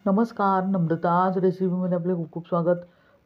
नमस्कार, नम्रताज रेसिपीमध्ये आपले खूप खूप स्वागत.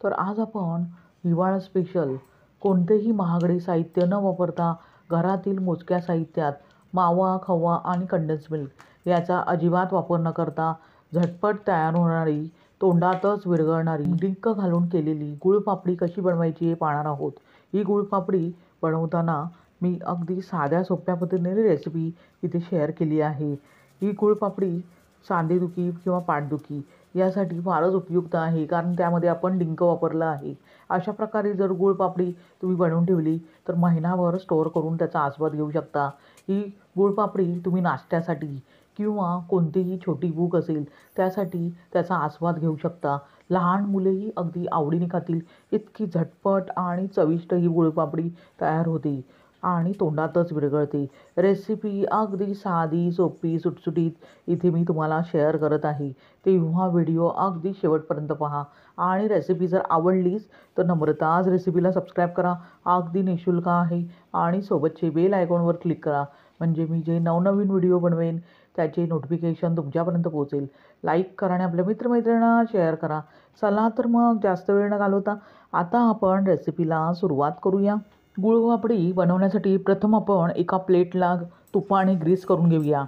तर आज आपण हिवाळा स्पेशल कोणतेही महागडे साहित्य न वापरता घरातील मोजक्या साहित्यात मावा, खवा आणि कंडेन्स मिल्क याचा अजिबात वापर न करता झटपट तयार होणारी, तोंडातच विरघळणारी, डिंक घालून केलेली गुळपापडी कशी बनवायची हे पाहणार आहोत. ही गुळपापडी बनवताना मी अगदी साध्या सोप्या पद्धतीने रेसिपी इथे शेअर केली आहे. ही गुळपापडी सांधेदुखी किंवा पाठदुखी यासाठी फारच उपयुक्त आहे, कारण त्यामध्ये आपण डिंक वापरला आहे. अशा प्रकारे जर गुळपापडी तुम्ही बनवून ठेवली तर महिनाभर स्टोअर करून त्याचा आस्वाद घेऊ शकता. ही गुळपापडी तुम्ही नाश्त्यासाठी किंवा कोणतीही छोटी भूक असेल त्यासाठी त्याचा आस्वाद घेऊ शकता. लहान मुलेही अगदी आवडीने खातील इतकी झटपट आणि चविष्ट ही गुळपापडी तयार होते आणि तोंडातच विरघळते. रेसिपी अगदी साधी, सोपी, सुटसुटीत इथे मी तुम्हाला शेअर करत आहे. तेव्हा व्हिडिओ अगदी शेवटपर्यंत पहा आणि रेसिपी जर आवडलीच तर नम्रताज रेसिपीला सबस्क्राईब करा. अगदी निःशुल्क आहे आणि सोबतचे बेल आयकॉनवर क्लिक करा, म्हणजे मी जे नवनवीन व्हिडिओ बनवेन त्याचे नोटिफिकेशन तुमच्यापर्यंत पोहोचेल. लाईक करा आणि आपल्या मित्रमैत्रिणींना शेअर करा. चला तर मग जास्त वेळ न घालवता आता आपण रेसिपीला सुरुवात करूया. गुळपापडी बनवण्यासाठी प्रथम आपण एका प्लेटला तुपाने ग्रीस करून घेऊया,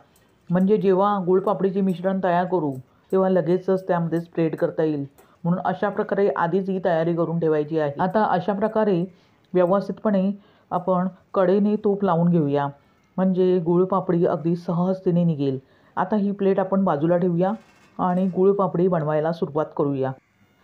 म्हणजे जेव्हा गुळपापडीचे मिश्रण तयार करू तेव्हा लगेचच त्यामध्ये स्प्रेड करता येईल. म्हणून अशा प्रकारे आधीच ही तयारी करून ठेवायची आहे. आता अशा प्रकारे व्यवस्थितपणे आपण कढईने तूप लावून घेऊया, म्हणजे गुळपापडी अगदी सहजतेने निघेल. आता ही प्लेट आपण बाजूला ठेवूया आणि गुळपापडी बनवायला सुरुवात करूया.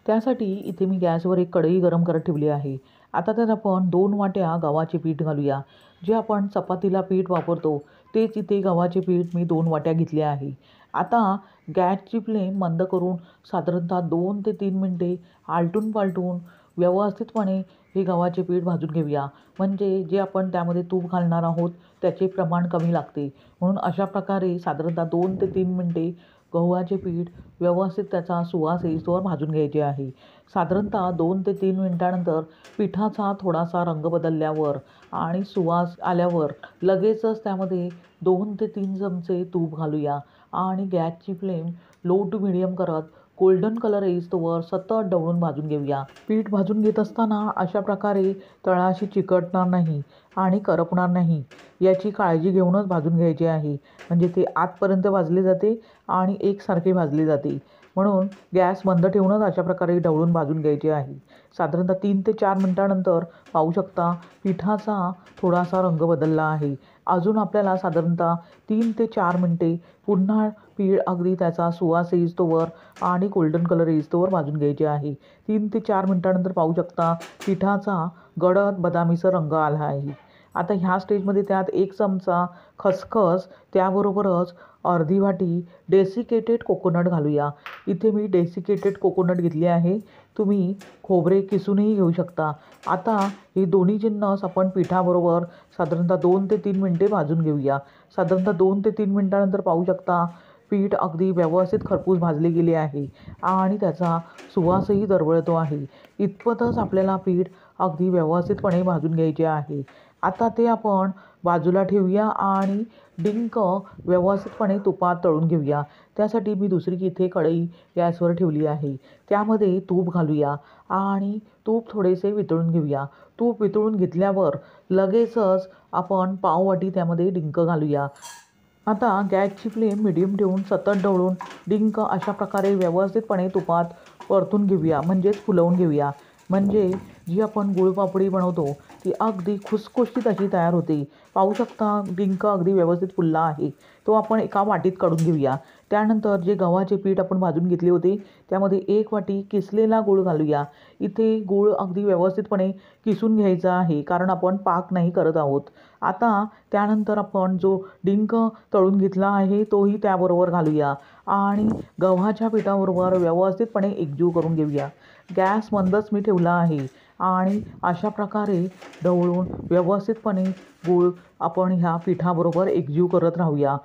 त्यासाठी इथे मी गॅसवर एक कढई गरम करत ठेवली आहे. आता त्यात आपण 2 वाट्या गव्हाचे पीठ घालूया. जे आपण चपातीला पीठ वापरतो तेच इथे गव्हाचे पीठ मी 2 वाट्या घेतले आहे. आता गॅसची फ्लेम मंद करून साधारणतः 2 ते 3 मिनटे आलटून पालटून व्यवस्थितपणे हे गव्हाचे पीठ भाजून घेऊया, म्हणजे जे आपण त्यामध्ये तूप घालणार आहोत त्याचे प्रमाण कमी लागते. म्हणून अशा प्रकारे साधारणतः 2 ते 3 मिनटे गव्हाचे पीठ व्यवस्थित त्याचा सुवास येईस्तोवर भाजून घ्यायचे आहे. साधारणतः 2 ते 3 मिनिटानंतर पिठाचा थोडासा रंग बदलल्यावर आणि सुवास आल्यावर लगेचच त्यामध्ये 2 ते 3 चमचे तूप घालूया आणि गॅसची फ्लेम लो टू मिडियम करत गोल्डन कलर येईस्तोवर सतत ढवळून भाजून घेऊया. पीठ भाजून घेत असताना अशा प्रकारे तळाशी चिकटणार नाही आणि करपणार नाही याची काळजी घेऊनच भाजून घ्यायचे आहे, म्हणजे ते आतपर्यंत भाजले जाते आणि एकसारखे भाजले जाते. म्हणून गॅस बंद ठेवूनच अशा प्रकारे ढवळून भाजून घ्यायचे आहे. साधारणतः 3 ते 4 मिनिटानंतर पाहू शकता पिठाचा थोडासा रंग बदलला आहे. अजून आपल्याला साधारणतः 3 ते 4 मिनिटे पुन्हा पीठ अगदी त्याचा सुवास येईस्तोवर आणि गोल्डन कलर येईस्तोवर भाजून घ्यायचे आहे. 3 ते 4 मिनिटानंतर पाहू शकता पिठाचा गडद बदामीसर रंग आला आहे. आता ह्या स्टेजमध्ये त्यात 1 चमचा खसखस, त्याबरोबरच अर्धी वाटी डेसिकेटेड कोकोनट घालूया. इथे मी डेसिकेटेड कोकोनट घेतले आहे. तुम्ही खोबरे किसूनही घेऊ शकता. आता हे दोन्ही जिन्नस आपण पिठाबरोबर साधारणतः 2 ते 3 मिनिटे भाजून घेऊया. साधारणतः 2 ते 3 मिनिटानंतर पाहू शकता पीठ अगदी व्यवस्थित खरपूस भाजले गेले आहे आणि त्याचा सुवासही दरवळतो आहे. इतपतच आपल्याला पीठ अगदी व्यवस्थितपणे भाजून घ्यायचे आहे. आता ते आपण बाजूला ठेवूया आणि डिंक व्यवस्थितपणे तुपात तळून घेऊया. त्यासाठी मी दुसरी इथे कढई गॅसवर ठेवली आहे. त्यामध्ये तूप घालूया आणि तूप थोडेसे वितळून घेऊया. तूप वितळून घेतल्यावर लगेचच आपण पाववाटी त्यामध्ये डिंक घालूया. आता गॅसची फ्लेम मिडियम ठेवून सतत ढवळून डिंक अशा प्रकारे व्यवस्थितपणे तुपात परतून घेऊया, म्हणजेच फुलवून घेऊया, म्हणजे जी आपण गुळपापडी बनवतो ती अगदी खुसखुशीत अशी तयार होते. पाहू शकता डिंक अगदी व्यवस्थित फुलला आहे. तो आपण एका वाटीत काढून घेऊया. त्यानंतर जे गव्हाचे पीठ आपण भाजून घेतले होते त्यामध्ये 1 वाटी किसलेला गूळ घालूया. इथे गूळ अगदी व्यवस्थितपणे किसून घ्यायचा आहे, कारण आपण पाक नाही करत आहोत. आता त्यानंतर आपण जो डिंक तळून घेतला आहे तोही त्याबरोबर घालूया आणि गव्हाच्या पिठाबरोबर व्यवस्थितपणे एकजीव करून घेऊया. गॅस मंदच मी ठेवला आहे आणि अशा प्रकारे ढवळून व्यवस्थितपणे गूळ आपण ह्या पिठाबरोबर एकजीव करत राहूया.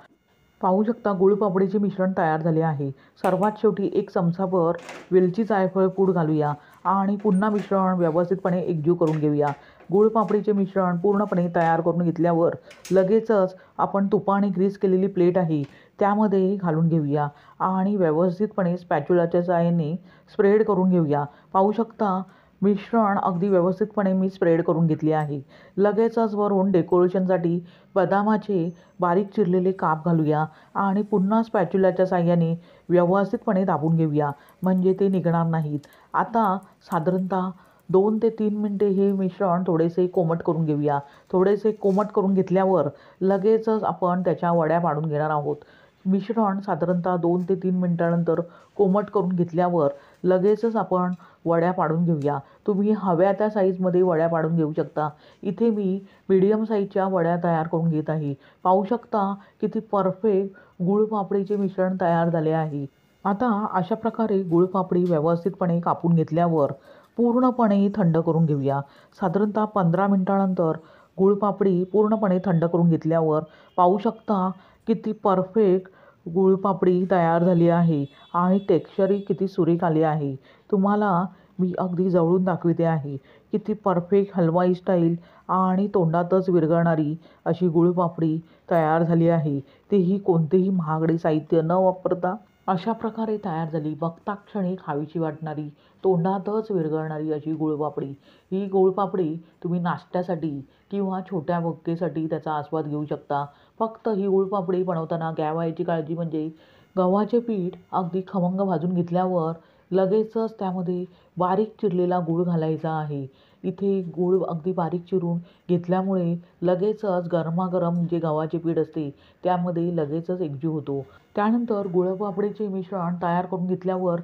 पाहू शकता गुळपापडीचे मिश्रण तयार झाले आहे. सर्वात शेवटी 1 चमचाभर वेलची जायफळ पूड घालूया आणि पुन्हा मिश्रण व्यवस्थितपणे एकजीव करून घेऊया. गुळपापडीचे मिश्रण पूर्णपणे तयार करून घेतल्यावर लगेचच आपण तुपाने ग्रीस केलेली प्लेट आहे त्यामध्ये घालून घेऊया आणि व्यवस्थितपणे स्पॅच्युलाच्या सहाय्याने स्प्रेड करून घेऊया. पाहू शकता मिश्रण अगदी व्यवस्थितपणे मी स्प्रेड करून घेतले आहे. लगेचच वरून डेकोरेशनसाठी बदामाचे बारीक चिरलेले काप घालूया आणि पुन्हा स्पॅच्युलाच्या सहाय्याने व्यवस्थितपणे दाबून घेऊया, म्हणजे ते निघणार नाहीत. आता साधारणतः 2 ते 3 मिनिटे हे मिश्रण थोडेसे कोमट करून घेऊया. थोडेसे कोमट करून घेतल्यावर लगेचच आपण त्याच्या वड्या पाडून घेणार आहोत. मिश्रण साधारणतः 2 ते 3 मिनिटानंतर कोमट करून घेतल्यावर लगेचच आपण वड्या पाडून घेऊया. तुम्ही हव्या त्या साईजमध्ये वड्या पाडून घेऊ शकता. इथे मी मीडियम साईजच्या वड्या तयार करून घेत आहे. पाहू शकता किती परफेक्ट गुळपापडीचे मिश्रण तयार झाले आहे. आता अशा प्रकारे गुळपापडी व्यवस्थितपणे कापून घेतल्यावर पूर्णपणे थंड करून घेऊया. साधारणतः 15 मिनिटानंतर गुळपापडी पूर्णपणे थंड करून घेतल्यावर पाहू शकता किती परफेक्ट गुळपापडी तयार झाली आहे आणि टेक्स्चरही किती सुरेख आले आहे. तुम्हाला मी अगदी जवळून दाखविते आहे. किती परफेक्ट हलवाई स्टाईल आणि तोंडातच विरघळणारी अशी गुळपापडी तयार झाली आहे. तेही कोणतेही महागडे साहित्य न वापरता अशा प्रकारे तयार झाली. बघता क्षणी खावीशी वाटणारी, तोंडातच विरघळणारी अशी गुळपापडी. ही गुळपापडी तुम्ही नाश्त्यासाठी किंवा छोट्या भुकेसाठी त्याचा आस्वाद घेऊ शकता. फक्त ही गुळपापडी बनवताना घ्यावयाची काळजी म्हणजे गव्हाचे पीठ अगदी खमंग भाजून घेतल्यावर लगेचच त्यामध्ये बारीक चिरलेला गूळ घालायचा आहे. इथे गूळ अगदी बारीक चिरून घेतल्यामुळे लगेचच गरमागरम जे गव्हाचे पीठ असते त्यामध्ये लगेचच एकजीव होतो. त्यानंतर गुळपापडीचे मिश्रण तयार करून घेतल्यावर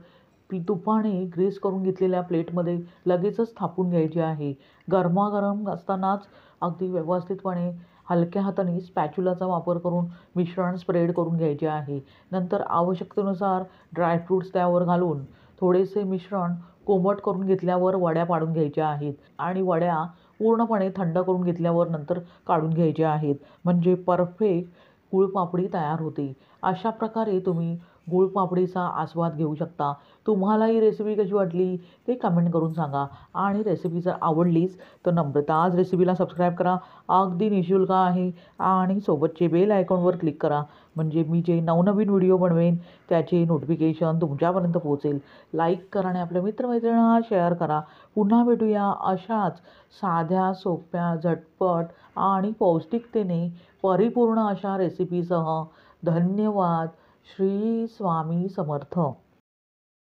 तुपाने ग्रीस करून घेतलेल्या प्लेटमध्ये लगेचच थापून घ्यायचे आहे. गरमागरम असतानाच अगदी व्यवस्थितपणे हलक्या हाताने स्पॅच्युलाचा वापर करून मिश्रण स्प्रेड करून घ्यायचे आहे. नंतर आवश्यकतेनुसार ड्रायफ्रूट्स त्यावर घालून थोडेसे मिश्रण कोमट करून घेतल्यावर वड्या पाडून घ्यायच्या आहेत आणि वड्या पूर्णपणे थंड करून घेतल्यावर नंतर काढून घ्यायच्या आहेत, म्हणजे परफेक्ट गुळपापडी तयार होते. अशा प्रकारे तुम्ही गुळपापडीचा आस्वाद घेऊ शकता. तुम्हाला ही रेसिपी कशी वाटली ते कमेंट करून सांगा आणि रेसिपी जर आवडलीच तर नम्रताज रेसिपीला सबस्क्राईब करा. अगदी निःशुल्क आहे आणि सोबतचे बेल आयकॉनवर क्लिक करा, म्हणजे मी जे नवनवीन व्हिडिओ बनवेन त्याचे नोटिफिकेशन तुमच्यापर्यंत पोहोचेल. लाईक करा आणि आपल्या मित्रमैत्रिणींना शेअर करा. पुन्हा भेटूया अशाच साध्या, सोप्या, झटपट आणि पौष्टिकतेने परिपूर्ण अशा रेसिपीसह. धन्यवाद. श्री स्वामी समर्थ.